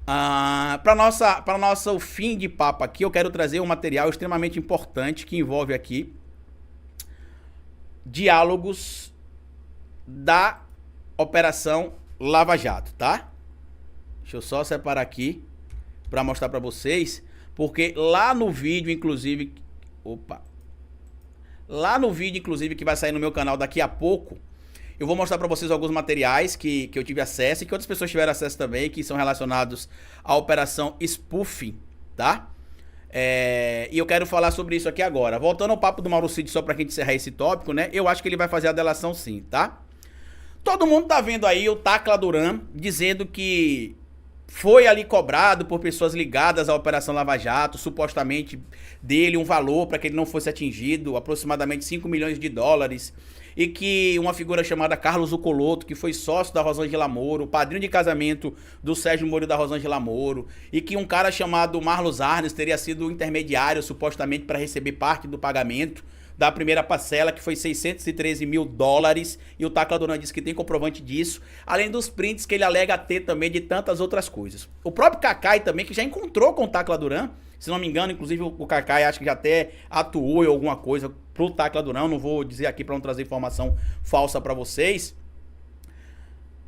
Para nosso fim de papo aqui, eu quero trazer um material extremamente importante que envolve aqui diálogos da Operação Lava Jato, tá? Deixa eu só separar aqui para mostrar para vocês, porque lá no vídeo, inclusive, que vai sair no meu canal daqui a pouco, eu vou mostrar para vocês alguns materiais que eu tive acesso e que outras pessoas tiveram acesso também, que são relacionados à Operação Spoofing, tá? E eu quero falar sobre isso aqui agora. Voltando ao papo do Mauro Cid, só pra gente encerrar esse tópico, né? Eu acho que ele vai fazer a delação sim, tá? Todo mundo tá vendo aí o Tacla Duran dizendo que foi ali cobrado por pessoas ligadas à Operação Lava Jato, supostamente dele um valor para que ele não fosse atingido, aproximadamente 5 milhões de dólares, e que uma figura chamada Carlos Ucoloto, que foi sócio da Rosângela Moro, padrinho de casamento do Sérgio Moro e da Rosângela Moro, e que um cara chamado Marlos Arnes teria sido o intermediário, supostamente, para receber parte do pagamento da primeira parcela, que foi 613 mil dólares, e o Tacla Duran disse que tem comprovante disso, além dos prints que ele alega ter também de tantas outras coisas. O próprio Cacai também, que já encontrou com o Tacla Duran, se não me engano, inclusive o Cacai acho que já até atuou em alguma coisa pro Tacla Duran, não vou dizer aqui para não trazer informação falsa para vocês,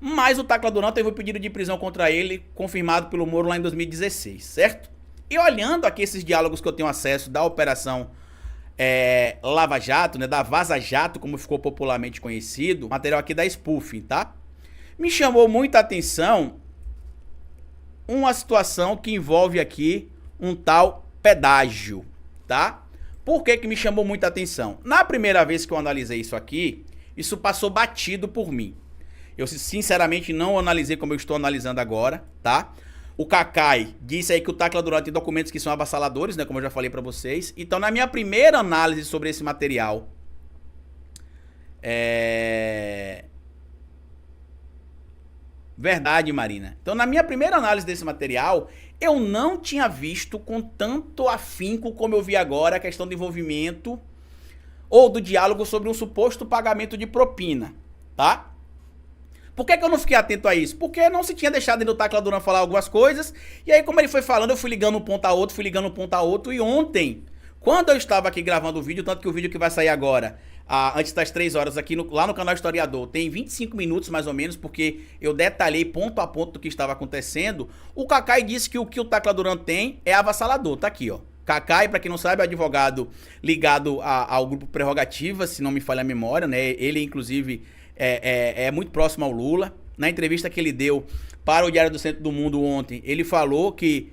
mas o Tacla Duran teve um pedido de prisão contra ele, confirmado pelo Moro lá em 2016, certo? E olhando aqui esses diálogos que eu tenho acesso da Operação Lava Jato, né, da Vaza Jato, como ficou popularmente conhecido, material aqui da Spoofing, tá? Me chamou muita atenção uma situação que envolve aqui um tal pedágio, tá? Por que que me chamou muita atenção? Na primeira vez que eu analisei isso aqui, isso passou batido por mim. Eu sinceramente não analisei como eu estou analisando agora, tá? O Cacai disse aí que o Tacla Duran tem documentos que são avassaladores, né, como eu já falei pra vocês. Então, na minha primeira análise sobre esse material, verdade, Marina. Então, na minha primeira análise desse material, eu não tinha visto com tanto afinco como eu vi agora a questão do envolvimento ou do diálogo sobre um suposto pagamento de propina, tá? Por que que eu não fiquei atento a isso? Porque não se tinha deixado ele o Tacla Duran falar algumas coisas, e aí como ele foi falando, eu fui ligando um ponto a outro, e ontem, quando eu estava aqui gravando o vídeo, tanto que o vídeo que vai sair agora, antes das 3 horas aqui lá no canal Historiador, tem 25 minutos mais ou menos, porque eu detalhei ponto a ponto do que estava acontecendo, o Cacai disse que o que o Tacla Duran tem é avassalador, tá aqui, ó. Cacai, pra quem não sabe, é advogado ligado ao grupo Prerrogativa, se não me falha a memória, né? Ele, inclusive, é muito próximo ao Lula. Na entrevista que ele deu para o Diário do Centro do Mundo ontem, ele falou que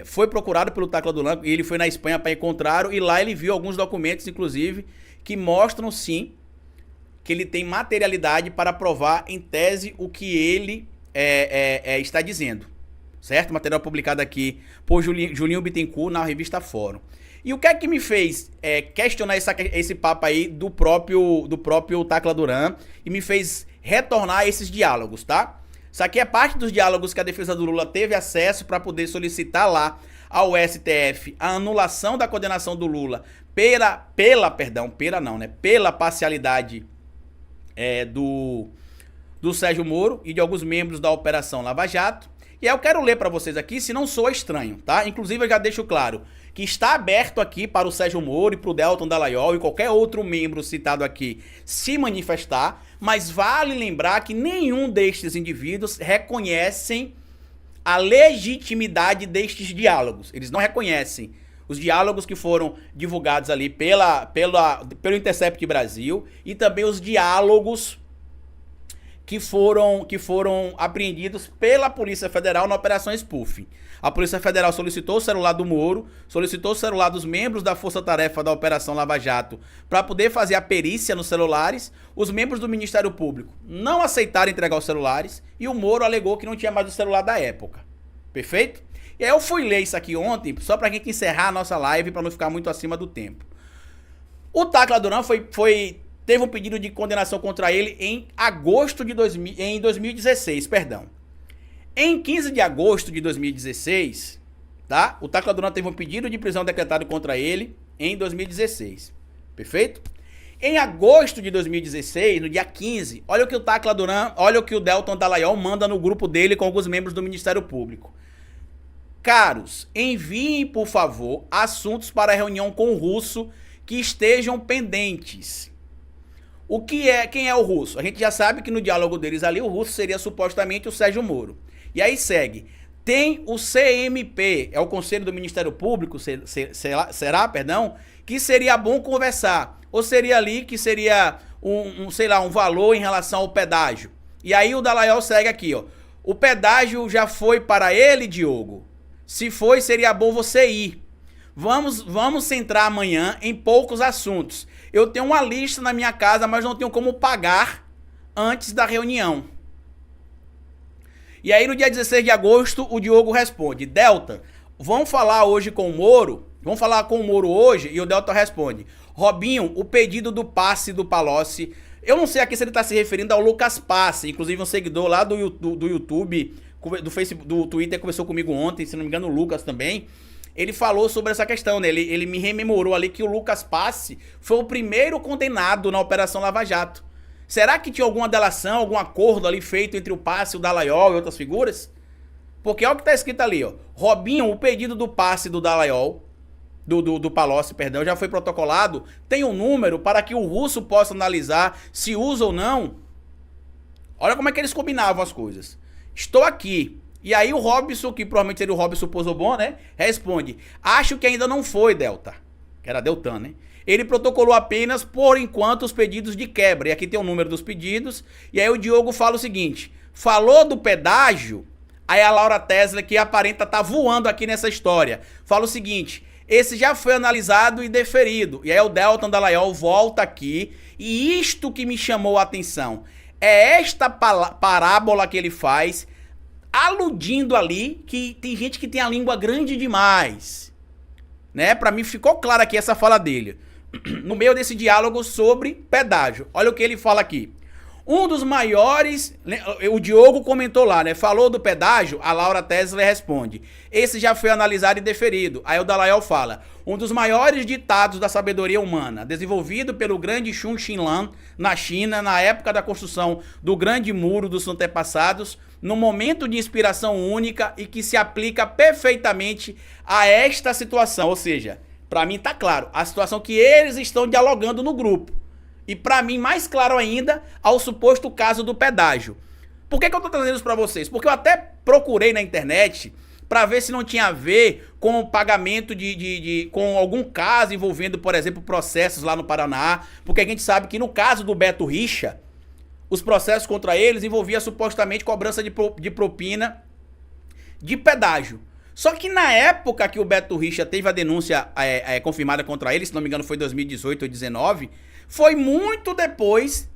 foi procurado pelo Tacla Duran e ele foi na Espanha para encontrá-lo, e lá ele viu alguns documentos, inclusive, que mostram sim que ele tem materialidade para provar em tese o que ele está dizendo, certo? Material publicado aqui por Julinho Bittencourt na revista Fórum. E o que é que me fez questionar esse papo aí do próprio Tacla Duran e me fez retornar a esses diálogos, tá? Isso aqui é parte dos diálogos que a defesa do Lula teve acesso para poder solicitar lá ao STF a anulação da condenação do Lula pela parcialidade do Sérgio Moro e de alguns membros da Operação Lava Jato. E aí eu quero ler para vocês aqui, se não soa estranho, tá? Inclusive eu já deixo claro que está aberto aqui para o Sérgio Moro e para o Deltan Dallagnol e qualquer outro membro citado aqui se manifestar, mas vale lembrar que nenhum destes indivíduos reconhecem a legitimidade destes diálogos. Eles não reconhecem os diálogos que foram divulgados ali pelo Intercept Brasil e também os diálogos que foram apreendidos pela Polícia Federal na Operação Spoofing. A Polícia Federal solicitou o celular do Moro, solicitou o celular dos membros da Força Tarefa da Operação Lava Jato para poder fazer a perícia nos celulares. Os membros do Ministério Público não aceitaram entregar os celulares e o Moro alegou que não tinha mais o celular da época. Perfeito? E aí eu fui ler isso aqui ontem, só pra gente encerrar a nossa live, pra não ficar muito acima do tempo. O Tacla Duran teve um pedido de condenação contra ele em 2016, perdão. Em 15 de agosto de 2016, tá? O Tacla Duran teve um pedido de prisão decretado contra ele em 2016. Perfeito? Em agosto de 2016, no dia 15, olha o que o Tacla Duran, olha o que o Deltan Dallagnol manda no grupo dele com alguns membros do Ministério Público. Caros, enviem, por favor, assuntos para a reunião com o Russo que estejam pendentes. Quem é o Russo? A gente já sabe que no diálogo deles ali, o Russo seria supostamente o Sérgio Moro. E aí segue. Tem o CMP, é o Conselho do Ministério Público, será, que seria bom conversar. Ou seria ali que seria um valor em relação ao pedágio. E aí o Dallagnol segue aqui, ó. O pedágio já foi para ele, Diogo? Se foi, seria bom você ir. Vamos centrar amanhã em poucos assuntos. Eu tenho uma lista na minha casa, mas não tenho como pagar antes da reunião. E aí no dia 16 de agosto, o Diogo responde: Deltan, vamos falar hoje com o Moro? Vamos falar com o Moro hoje? E o Deltan responde: Robinho, o pedido do passe do Palocci. Eu não sei aqui se ele está se referindo ao Lucas Passe, inclusive um seguidor lá do YouTube, do Facebook, do Twitter, conversou comigo ontem, se não me engano o Lucas também. Ele falou sobre essa questão, né? Ele me rememorou ali que o Lucas Passe foi o primeiro condenado na Operação Lava Jato. Será que tinha alguma delação, algum acordo ali feito entre o Passe, o Dallagnol e outras figuras? Porque olha o que está escrito ali, ó. Robinho, o pedido do Passe do Dallagnol, do Palocci, perdão, já foi protocolado, tem um número para que o Russo possa analisar se usa ou não. Olha como é que eles combinavam as coisas. Estou aqui. E aí o Robson, que provavelmente seria o Robson Pozobon, né? Responde: acho que ainda não foi, Delta. Que era Deltan, né? Ele protocolou apenas, por enquanto, os pedidos de quebra. E aqui tem o número dos pedidos. E aí o Diogo fala o seguinte: falou do pedágio. Aí a Laura Tesla, que aparenta estar voando aqui nessa história, fala o seguinte: esse já foi analisado e deferido. E aí o Deltan Dallagnol volta aqui. E isto que me chamou a atenção é esta parábola que ele faz, aludindo ali que tem gente que tem a língua grande demais, né? Pra mim ficou claro aqui essa fala dele, no meio desse diálogo sobre pedágio. Olha o que ele fala aqui. Um dos maiores, o Diogo comentou lá, né? Falou do pedágio, a Laura Tesla responde: esse já foi analisado e deferido. Aí o Dallagnol fala: um dos maiores ditados da sabedoria humana, desenvolvido pelo grande Xun Xinlan na China, na época da construção do grande muro dos antepassados, num momento de inspiração única e que se aplica perfeitamente a esta situação. Ou seja, pra mim tá claro, a situação que eles estão dialogando no grupo. E pra mim, mais claro ainda, ao suposto caso do pedágio. Por que eu tô trazendo isso pra vocês? Porque eu até procurei na internet pra ver se não tinha a ver com o pagamento com algum caso envolvendo, por exemplo, processos lá no Paraná. Porque a gente sabe que no caso do Beto Richa, os processos contra eles envolviam supostamente cobrança de propina de pedágio. Só que na época que o Beto Richa teve a denúncia confirmada contra ele, se não me engano foi 2018 ou 2019, foi muito depois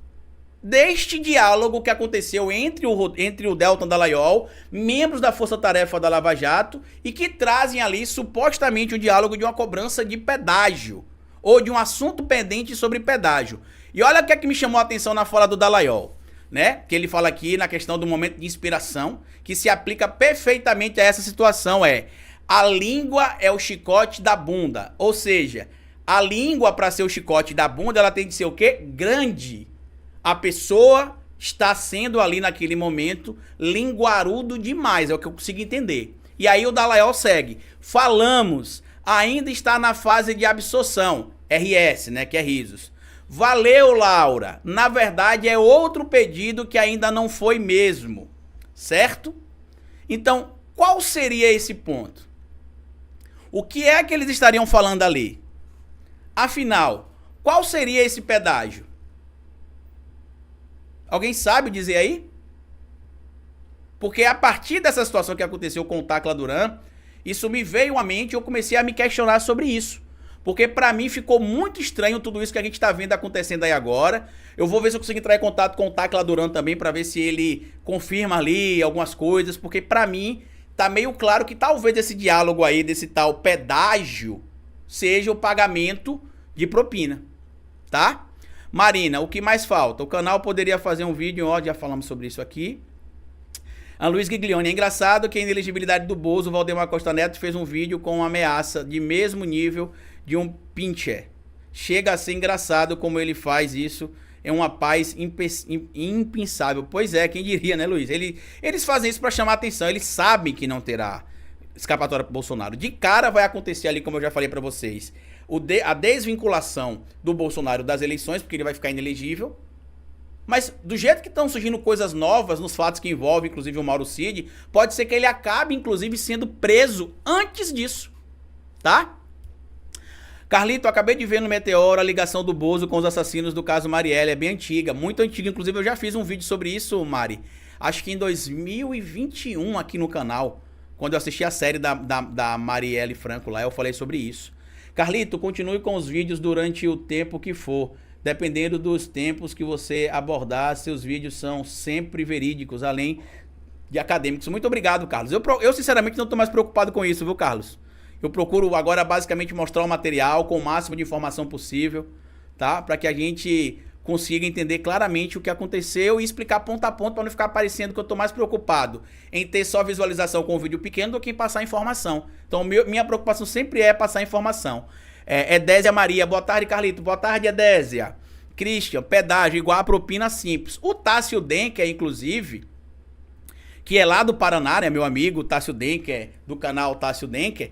deste diálogo que aconteceu entre o Deltan Dallagnol, membros da Força Tarefa da Lava Jato, e que trazem ali supostamente o diálogo de uma cobrança de pedágio, ou de um assunto pendente sobre pedágio. E olha o que é que me chamou a atenção na fala do Dallagnol, né? Que ele fala aqui na questão do momento de inspiração, que se aplica perfeitamente a essa situação, a língua é o chicote da bunda, ou seja, a língua, para ser o chicote da bunda, ela tem de ser o quê? Grande. A pessoa está sendo ali naquele momento linguarudo demais, é o que eu consigo entender. E aí o Dallagnol segue: falamos, ainda está na fase de absorção, RS, né, que é risos. Valeu, Laura. Na verdade é outro pedido que ainda não foi mesmo, certo? Então, qual seria esse ponto? O que é que eles estariam falando ali? Afinal, qual seria esse pedágio? Alguém sabe dizer aí? Porque a partir dessa situação que aconteceu com o Tacla Duran, isso me veio à mente e eu comecei a me questionar sobre isso. Porque pra mim ficou muito estranho tudo isso que a gente tá vendo acontecendo aí agora. Eu vou ver se eu consigo entrar em contato com o Tacla Duran também pra ver se ele confirma ali algumas coisas. Porque pra mim tá meio claro que talvez esse diálogo aí, desse tal pedágio, seja o pagamento de propina, tá? Marina, o que mais falta? O canal poderia fazer um vídeo, ó, já falamos sobre isso aqui. A Luiz Giglione, é engraçado que a inelegibilidade do Bozo, o Valdemar Costa Neto fez um vídeo com uma ameaça de mesmo nível de um pincher. Chega a ser engraçado como ele faz isso. É uma paz impensável. Pois é, quem diria, né, Luiz? Eles fazem isso para chamar atenção. Eles sabem que não terá escapatória para Bolsonaro. De cara vai acontecer ali, como eu já falei para vocês, a desvinculação do Bolsonaro das eleições, porque ele vai ficar inelegível. Mas do jeito que estão surgindo coisas novas nos fatos que envolvem, inclusive, o Mauro Cid, pode ser que ele acabe, inclusive, sendo preso antes disso, tá? Carlito, acabei de ver no Meteoro a ligação do Bozo com os assassinos do caso Marielle. É bem antiga, muito antiga. Inclusive, eu já fiz um vídeo sobre isso, Mari. Acho que em 2021 aqui no canal, quando eu assisti a série da Marielle Franco lá, eu falei sobre isso. Carlito, continue com os vídeos durante o tempo que for. Dependendo dos tempos que você abordar, seus vídeos são sempre verídicos, além de acadêmicos. Muito obrigado, Carlos. Eu sinceramente não estou mais preocupado com isso, viu, Carlos? Eu procuro agora basicamente mostrar o material com o máximo de informação possível, tá? Para que a gente consiga entender claramente o que aconteceu e explicar ponto a ponto, para não ficar parecendo que eu estou mais preocupado em ter só visualização com um vídeo pequeno do que em passar informação. Então, minha preocupação sempre é passar informação. Edésia Maria, boa tarde, Carlito. Boa tarde, Edésia. Christian, pedágio igual a propina simples. O Tássio Denker, inclusive, que é lá do Paraná, né, meu amigo, Tássio Denker, do canal Tássio Denker,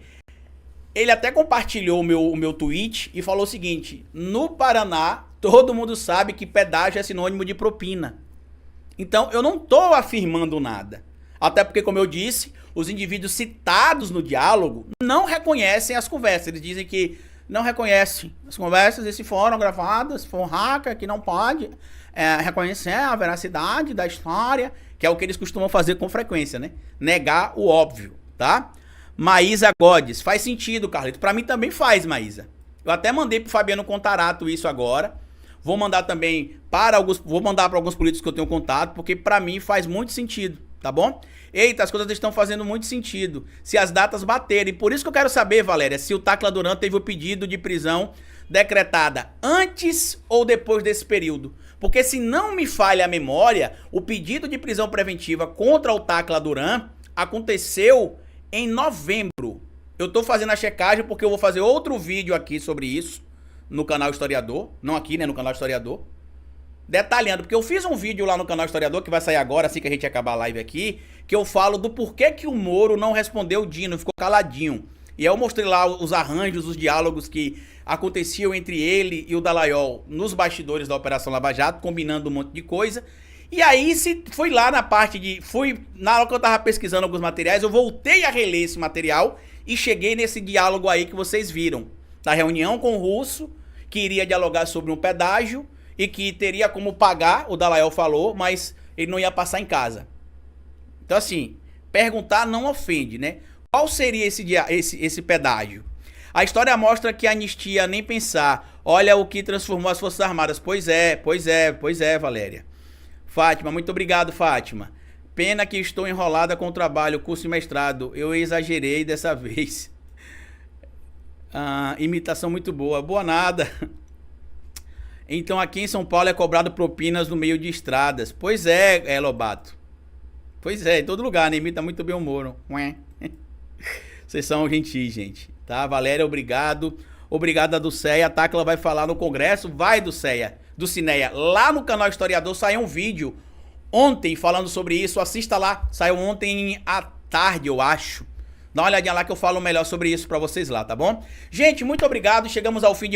ele até compartilhou o meu tweet e falou o seguinte: no Paraná, todo mundo sabe que pedágio é sinônimo de propina. Então, eu não estou afirmando nada. Até porque, como eu disse, os indivíduos citados no diálogo não reconhecem as conversas. Eles dizem que não reconhecem as conversas e se foram gravadas, foi um hacker que não pode reconhecer a veracidade da história, que é o que eles costumam fazer com frequência, né? Negar o óbvio, tá? Maísa Godes, faz sentido, Carlito. Pra mim também faz, Maísa. Eu até mandei pro Fabiano Contarato isso agora. Vou mandar também para alguns políticos que eu tenho contato, porque pra mim faz muito sentido, tá bom? Eita, as coisas estão fazendo muito sentido. Se as datas baterem. Por isso que eu quero saber, Valéria, se o Tacla Duran teve o pedido de prisão decretada antes ou depois desse período. Porque se não me falha a memória, o pedido de prisão preventiva contra o Tacla Duran aconteceu em novembro. Eu tô fazendo a checagem porque eu vou fazer outro vídeo aqui sobre isso no canal Historiador. Não aqui, né, no canal Historiador. Detalhando, porque eu fiz um vídeo lá no canal Historiador, que vai sair agora, assim que a gente acabar a live aqui, que eu falo do porquê que o Moro não respondeu o Dino, ficou caladinho. E aí eu mostrei lá os arranjos, os diálogos que aconteciam entre ele e o Dallagnol nos bastidores da Operação Lava Jato, combinando um monte de coisa. E aí fui lá na parte de... Na hora que eu tava pesquisando alguns materiais, eu voltei a reler esse material e cheguei nesse diálogo aí que vocês viram. Da reunião com o Russo, que iria dialogar sobre um pedágio, e que teria como pagar, o Dallagnol falou, mas ele não ia passar em casa. Então assim, perguntar não ofende, né? Qual seria esse pedágio? A história mostra que a anistia nem pensar. Olha o que transformou as Forças Armadas. Pois é, Valéria. Fátima, muito obrigado, Fátima. Pena que estou enrolada com o trabalho, curso e mestrado. Eu exagerei dessa vez. Imitação muito boa. Boa nada. Então aqui em São Paulo é cobrado propinas no meio de estradas. Pois é, Lobato. Pois é, em todo lugar, né? Imita muito bem o Moro. Vocês são gentis, gente. Tá? Valéria, obrigado. Obrigado a Dulceia. A Tacla vai falar no Congresso. Vai, Dulceia. Dulcineia. Lá no canal Historiador saiu um vídeo ontem falando sobre isso. Assista lá. Saiu ontem à tarde, eu acho. Dá uma olhadinha lá que eu falo melhor sobre isso pra vocês lá, tá bom? Gente, muito obrigado. Chegamos ao fim de mais